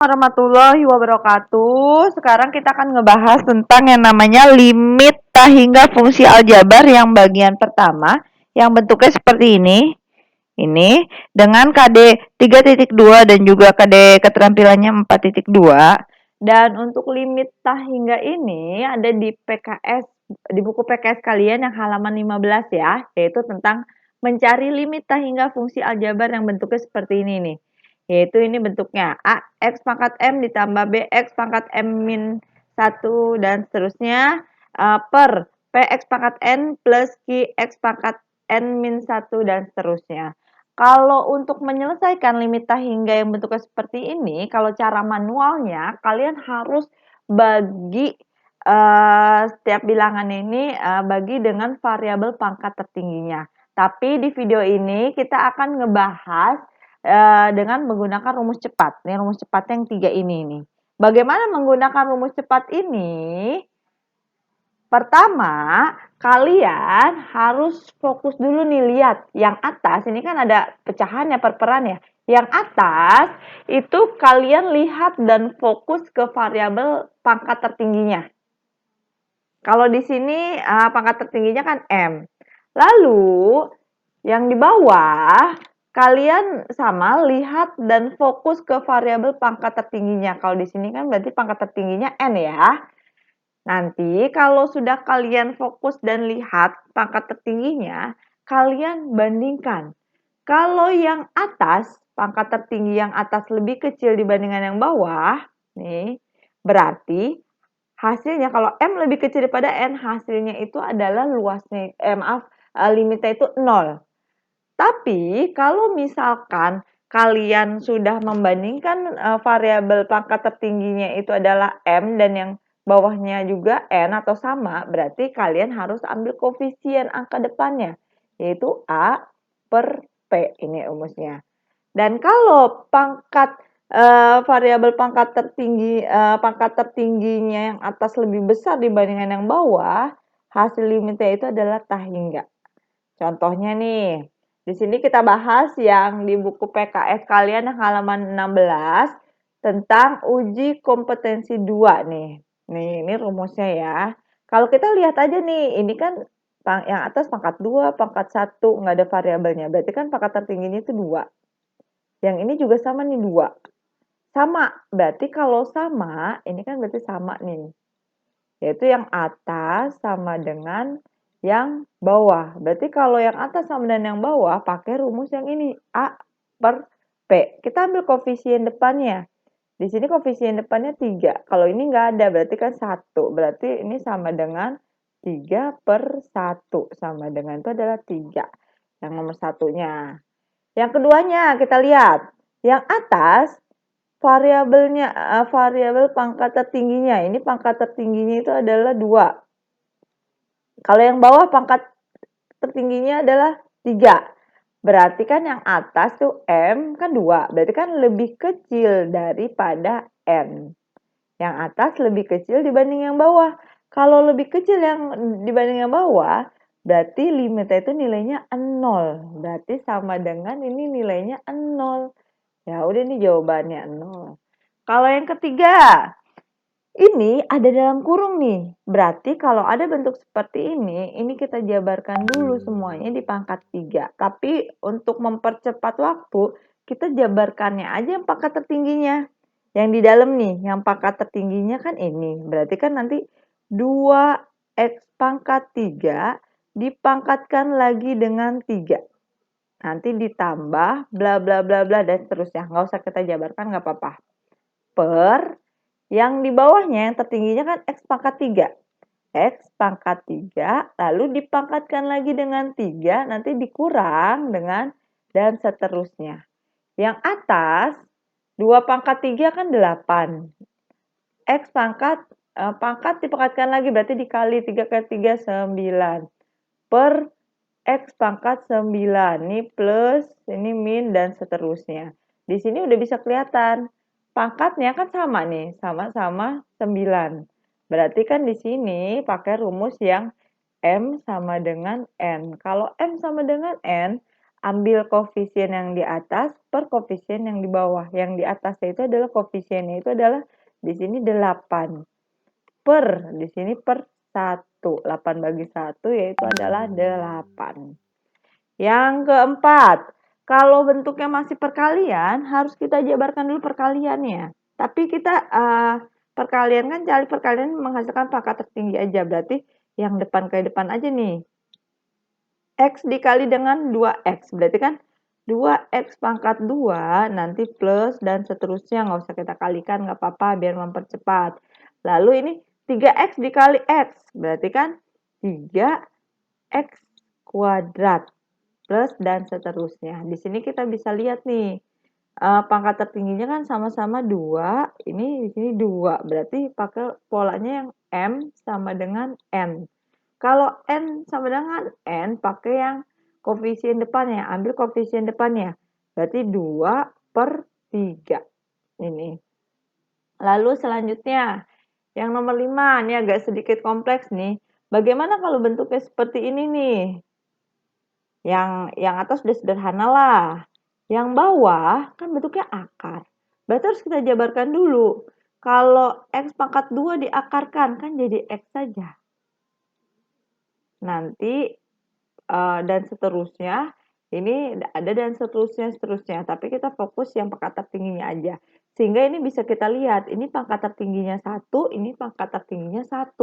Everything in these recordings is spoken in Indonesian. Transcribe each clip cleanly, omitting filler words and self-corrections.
Warahmatullahi wabarakatuh. Sekarang kita akan ngebahas tentang yang namanya limit tak hingga fungsi aljabar yang bagian pertama yang bentuknya seperti ini. Ini dengan KD 3.2 dan juga KD keterampilannya 4.2. Dan untuk limit tak hingga ini ada di PKS, di buku PKS kalian yang halaman 15 ya, yaitu tentang mencari limit tak hingga fungsi aljabar yang bentuknya seperti ini nih. Yaitu ini bentuknya A X pangkat M ditambah B X pangkat M min 1 dan seterusnya per P X pangkat N plus Q X pangkat N min 1 dan seterusnya. Kalau untuk menyelesaikan limit tak hingga yang bentuknya seperti ini, kalau cara manualnya kalian harus bagi setiap bilangan ini bagi dengan variabel pangkat tertingginya. Tapi di video ini kita akan ngebahas dengan menggunakan rumus cepat. Ini rumus cepat yang 3 ini nih. Bagaimana menggunakan rumus cepat ini? Pertama, kalian harus fokus dulu nih, lihat yang atas ini kan ada pecahannya per peran ya. Yang atas itu kalian lihat dan fokus ke variabel pangkat tertingginya. Kalau di sini pangkat tertingginya kan M. Lalu yang di bawah kalian sama lihat dan fokus ke variabel pangkat tertingginya. Kalau di sini kan berarti pangkat tertingginya N ya. Nanti kalau sudah kalian fokus dan lihat pangkat tertingginya, kalian bandingkan. Kalau yang atas, pangkat tertinggi yang atas lebih kecil dibandingkan yang bawah, nih, berarti hasilnya kalau M lebih kecil daripada N, hasilnya itu adalah luasnya, limitnya itu 0. Tapi kalau misalkan kalian sudah membandingkan variabel pangkat tertingginya itu adalah M dan yang bawahnya juga N atau sama, berarti kalian harus ambil koefisien angka depannya, yaitu A per P, ini rumusnya. Dan kalau pangkat variabel pangkat tertingginya yang atas lebih besar dibandingkan yang bawah, hasil limitnya itu adalah tak hingga. Contohnya nih, di sini kita bahas yang di buku PKS kalian yang halaman 16 tentang uji kompetensi 2 nih. Nih, ini rumusnya ya. Kalau kita lihat aja nih, ini kan yang atas pangkat 2, pangkat 1, nggak ada variabelnya. Berarti kan pangkat tertingginya itu 2. Yang ini juga sama nih 2. Sama, berarti kalau sama, ini kan berarti sama nih. Yaitu yang atas sama dengan yang bawah. Berarti kalau yang atas sama dengan yang bawah, pakai rumus yang ini, A per P. Kita ambil koefisien depannya. Di sini koefisien depannya 3. Kalau ini nggak ada, berarti kan 1. Berarti ini sama dengan 3 per 1. Sama dengan itu adalah 3. Yang nomor satunya. Yang keduanya, kita lihat. Yang atas, variabelnya, variabel pangkat tertingginya. Ini pangkat tertingginya itu adalah 2. Kalau yang bawah pangkat tertingginya adalah 3. Berarti kan yang atas tuh M kan 2. Berarti kan lebih kecil daripada N. Yang atas lebih kecil dibanding yang bawah. Kalau lebih kecil yang dibanding yang bawah, berarti limitnya itu nilainya 0. Berarti sama dengan ini nilainya 0. Ya udah nih jawabannya 0. Kalau yang ketiga, ini ada dalam kurung nih. Berarti kalau ada bentuk seperti ini kita jabarkan dulu semuanya di pangkat 3. Tapi untuk mempercepat waktu, kita jabarkannya aja yang pangkat tertingginya. Yang di dalam nih, yang pangkat tertingginya kan ini. Berarti kan nanti 2x pangkat 3 dipangkatkan lagi dengan 3. Nanti ditambah bla bla bla bla dan seterusnya. Nggak usah kita jabarkan, nggak apa-apa. Per yang di bawahnya, yang tertingginya kan X pangkat 3. X pangkat 3, lalu dipangkatkan lagi dengan 3, nanti dikurang dengan dan seterusnya. Yang atas, 2 pangkat 3 kan 8. X pangkat dipangkatkan lagi, berarti dikali 3 kali 3, 9. Per X pangkat 9. Ini plus, ini min, dan seterusnya. Di sini udah bisa kelihatan. Pangkatnya kan sama nih, sama-sama 9. Berarti kan di sini pakai rumus yang M sama dengan N. Kalau M sama dengan N, ambil koefisien yang di atas per koefisien yang di bawah. Yang di atasnya itu adalah koefisiennya itu adalah di sini 8 per di sini per 1. 8 bagi 1 yaitu adalah 8. Yang keempat, kalau bentuknya masih perkalian harus kita jabarkan dulu perkaliannya. Tapi kita perkalian kan cari perkalian menghasilkan pangkat tertinggi aja. Berarti yang depan ke depan aja nih. X dikali dengan 2X. Berarti kan 2X pangkat 2 nanti plus dan seterusnya. Nggak usah kita kalikan, nggak apa-apa biar mempercepat. Lalu ini 3X dikali X. Berarti kan 3X kuadrat. Plus dan seterusnya. Di sini kita bisa lihat nih. Pangkat tertingginya kan sama-sama 2. Ini di sini 2. Berarti pakai polanya yang M sama dengan N. Kalau N sama dengan N, pakai yang koefisien depannya. Ambil koefisien depannya. Berarti 2 per 3. Ini. Lalu selanjutnya, yang nomor 5. Ini agak sedikit kompleks nih. Bagaimana kalau bentuknya seperti ini nih? Yang atas udah sederhana lah. Yang bawah kan bentuknya akar. Berarti harus kita jabarkan dulu. Kalau X pangkat 2 diakarkan, kan jadi X saja. Nanti dan seterusnya, ini ada dan seterusnya. Tapi kita fokus yang pangkat tertingginya aja. Sehingga ini bisa kita lihat, ini pangkat tertingginya 1, ini pangkat tertingginya 1.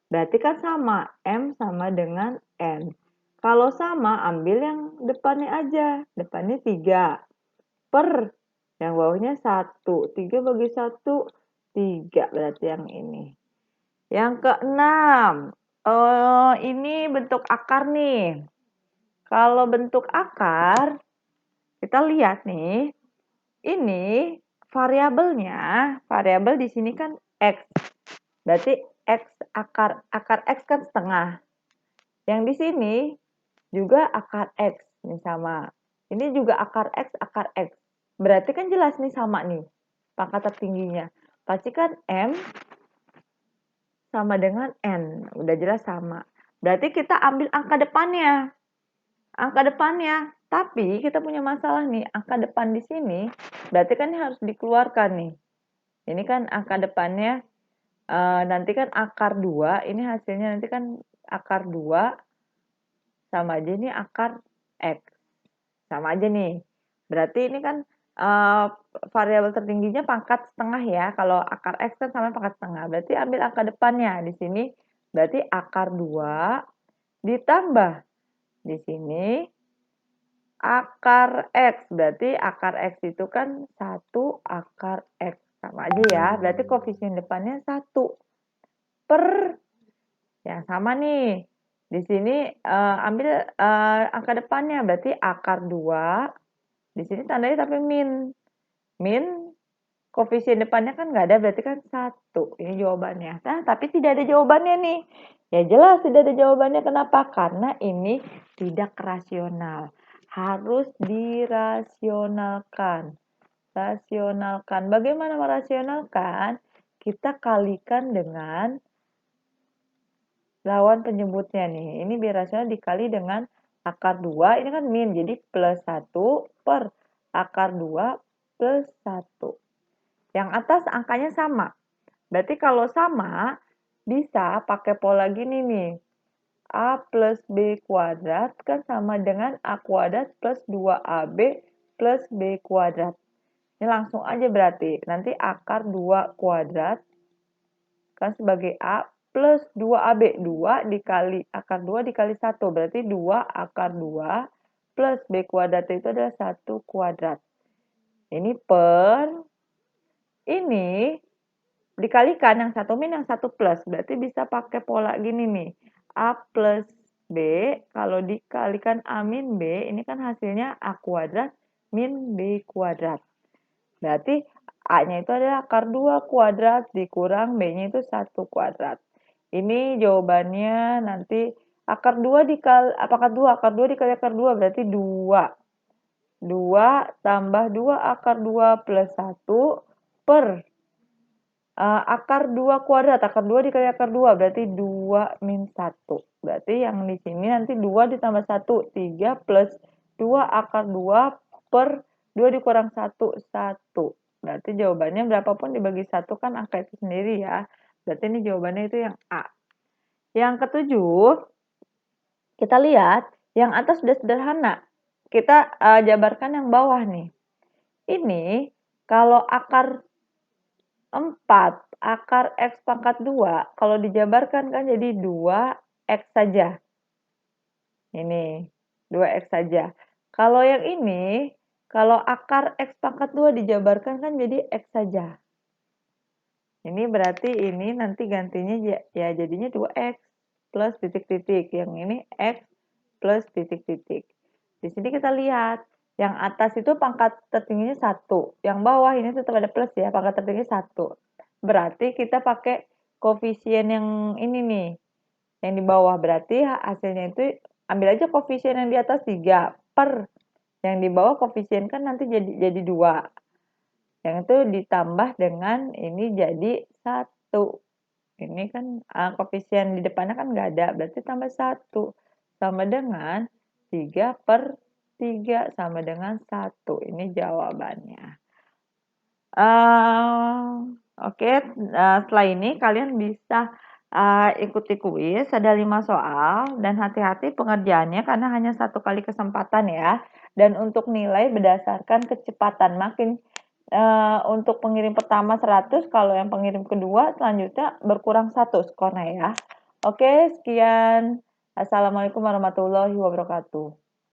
Berarti kan sama, M sama dengan N. Kalau sama, ambil yang depannya aja. Depannya 3. Per, yang bawahnya 1. 3 bagi 1, 3. Berarti yang ini. Yang keenam, ini bentuk akar nih. Kalau bentuk akar, kita lihat nih, ini variabel di sini kan X. Berarti X akar X kan setengah. Yang di sini juga akar X, nih sama. Ini juga akar X. Berarti kan jelas nih sama nih, pangkat tertingginya. Pasti kan M sama dengan N, udah jelas sama. Berarti kita ambil angka depannya. Tapi kita punya masalah nih, angka depan di sini, berarti kan ini harus dikeluarkan nih. Ini kan angka depannya, nanti kan akar 2, ini hasilnya nanti kan akar 2, sama aja ini akar X. Sama aja nih. Berarti ini kan variabel tertingginya pangkat setengah ya. Kalau akar X kan sama pangkat setengah. Berarti ambil angka depannya. Di sini berarti akar 2 ditambah di sini akar X. Berarti akar X itu kan 1 akar X. Sama aja ya. Berarti koefisien depannya 1 per yang sama nih. Di sini ambil angka depannya berarti akar 2. Di sini tandanya tapi min. Min koefisien depannya kan nggak ada berarti kan 1. Ini jawabannya. Nah, tapi tidak ada jawabannya nih. Ya jelas tidak ada jawabannya. Kenapa? Karena ini tidak rasional. Harus dirasionalkan. Rasionalkan. Bagaimana merasionalkan? Kita kalikan dengan lawan penyebutnya nih. Ini biar rasional dikali dengan akar 2. Ini kan min. Jadi plus 1 per akar 2 plus 1. Yang atas angkanya sama. Berarti kalau sama, bisa pakai pola gini nih. A plus B kuadrat kan sama dengan A kuadrat plus 2AB plus B kuadrat. Ini langsung aja berarti. Nanti akar 2 kuadrat kan sebagai A plus 2AB. 2 dikali akar 2 dikali 1. Berarti 2 akar 2 plus B kuadrat itu adalah 1 kuadrat. Ini per ini dikalikan yang 1 min yang 1 plus. Berarti bisa pakai pola gini nih. A plus B kalau dikalikan A min B ini kan hasilnya A kuadrat min B kuadrat. Berarti A-nya itu adalah akar 2 kuadrat dikurang B-nya itu 1 kuadrat. Ini jawabannya nanti akar 2 dikali apakah 2? Akar 2 dikali akar 2 berarti 2. 2 tambah 2 akar 2 plus 1 per akar 2 kuadrat. Akar 2 dikali akar 2 berarti 2 min 1. Berarti yang di sini nanti 2 ditambah 1, 3 plus 2 akar 2 per 2 dikurang 1, 1. Berarti jawabannya berapapun dibagi 1 kan angka itu sendiri ya. Berarti ini jawabannya itu yang A. Yang ketujuh, kita lihat yang atas sudah sederhana. Kita jabarkan yang bawah nih. Ini kalau akar 4, akar X pangkat 2, kalau dijabarkan kan jadi 2X saja. Ini, 2X saja. Kalau yang ini, kalau akar X pangkat 2 dijabarkan kan jadi X saja. Ini berarti ini nanti gantinya ya jadinya 2X plus titik-titik. Yang ini X plus titik-titik. Di sini kita lihat, yang atas itu pangkat tertingginya 1. Yang bawah ini tetap ada plus ya, pangkat tertinggi 1. Berarti kita pakai koefisien yang ini nih, yang di bawah. Berarti hasilnya itu ambil aja koefisien yang di atas 3 per yang di bawah koefisien kan nanti jadi 2. Yang itu ditambah dengan ini jadi 1. Ini kan koefisien di depannya kan nggak ada, berarti tambah 1. Sama dengan 3 per 3 sama dengan 1. Ini jawabannya. Oke, setelah ini kalian bisa ikuti kuis, ada 5 soal, dan hati-hati pengerjaannya karena hanya 1 kali kesempatan ya. Dan untuk nilai berdasarkan kecepatan, makin untuk pengirim pertama 100, kalau yang pengirim kedua selanjutnya berkurang 1 skornya ya. Oke, sekian. Assalamualaikum warahmatullahi wabarakatuh.